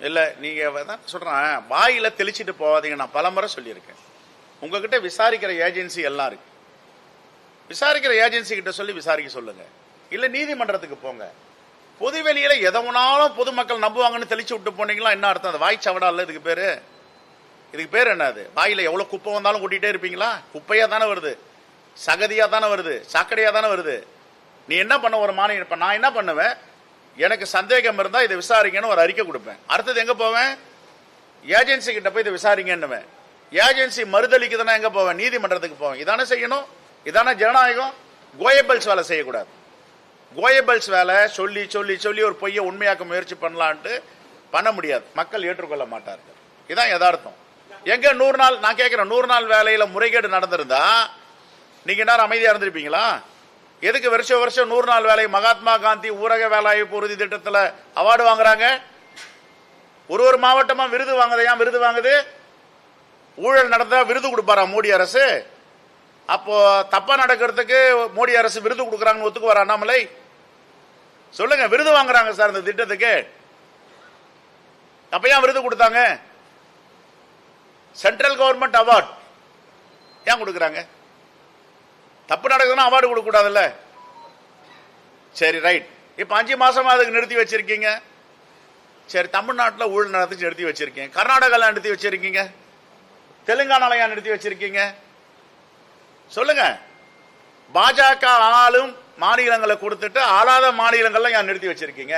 இல்ல நீங்க தான் சொல்றேன், வாயில தெளிச்சிட்டு போவாதீங்க. நான் பலமுறை சொல்லியிருக்கேன். உங்ககிட்ட விசாரிக்கிற ஏஜென்சி எல்லாம் இருக்கு. விசாரிக்கிற ஏஜென்சி கிட்ட சொல்லி விசாரிக்க சொல்லுங்க. இல்ல நீதிமன்றத்துக்கு போங்க. பொதுவெளியில எதவனாலும் பொதுமக்கள் நம்புவாங்கன்னு தெளிச்சு விட்டு போனீங்களா என்ன அர்த்தம்? அது வாய் சவடா இல்ல இதுக்கு பேரு. இதுக்கு பேர் என்னது? வாயில எவ்வளவு குப்பை வந்தாலும் கூட்டிகிட்டே இருப்பீங்களா? குப்பையா தானே வருது, சகதியா தானே வருது, சாக்கடையா தானே வருது. நீ என்ன பண்ண ஒரு மாநிலம்? இப்ப நான் என்ன பண்ணுவேன், எனக்கு சந்தேகம் இருந்தா இதை விசாரிங்கன்னு ஒரு அறிக்கை கொடுப்பேன். அடுத்தது எங்க போவேன்? ஏஜென்சி கிட்ட போய் இதை விசாரிங்கன்னுவேன். ஏஜென்சி மறுதளிக்குதுன்னா எங்க போவேன்? நீதிமன்றத்துக்கு போவேன். இதானே செய்யணும்? இதானே ஜனநாயகம்? கோயபல்ஸ் வேலை செய்யக்கூடாது. கோயபல்ஸ் வேலை சொல்லி சொல்லி சொல்லி ஒரு பொய்யை உண்மையாக்க முயற்சி பண்ணலான்ட்டு பண்ண முடியாது. மக்கள் ஏற்றுக்கொள்ள மாட்டார்கள். இதான் யதார்த்தம். எங்க 100 நாள், நான் கேட்கிறேன், 100 நாள் வேலையில முறைகேடு நடந்திருந்தா நீங்க நேரம் அமைதியா இருந்திருப்பீங்களா? எதுக்கு வருஷம் வருஷம் 100 நாள் வேலை மகாத்மா காந்தி ஊரக வேலைவாய்ப்பு உறுதி திட்டத்தில் அவார்டு வாங்குறாங்க? ஒரு மாவட்டமா விருது வாங்குது. ஏன் விருது வாங்குது? ஊழல் நடந்தா விருது கொடுப்பாரா மோடி அரசு? அப்போ தப்பா நடக்கிறதுக்கு மோடி அரசு விருது கொடுக்கறாங்கன்னு ஒத்துக்குவாரா அண்ணாமலை? சொல்லுங்க. விருது வாங்குறாங்க சார் இந்த திட்டத்துக்கு. அப்ப ஏன் விருது கொடுத்தாங்க? சென்ட்ரல் கவர்மெண்ட் அவார்டு ஏன் கொடுக்கறாங்க? தப்பு நடக்குதுன்னா அவார்டு கொடுக்க கூடாதுல்ல? சரி, ரைட். இப்ப 5 மாசமா அதுக்கு நிறுத்தி வச்சிருக்கீங்க. சரி, தமிழ்நாட்டில் ஊழல் நடத்தி நிறுத்தி வச்சிருக்கீங்க, கர்நாடகால நிறுத்தி வச்சிருக்கீங்க, தெலுங்கானால ஏன் நிறுத்தி வச்சிருக்கீங்க? சொல்லுங்க. பாஜக ஆளும் மாநிலங்களை கொடுத்துட்டு ஆளாத மாநிலங்கள்ல ஏன் நிறுத்தி வச்சிருக்கீங்க?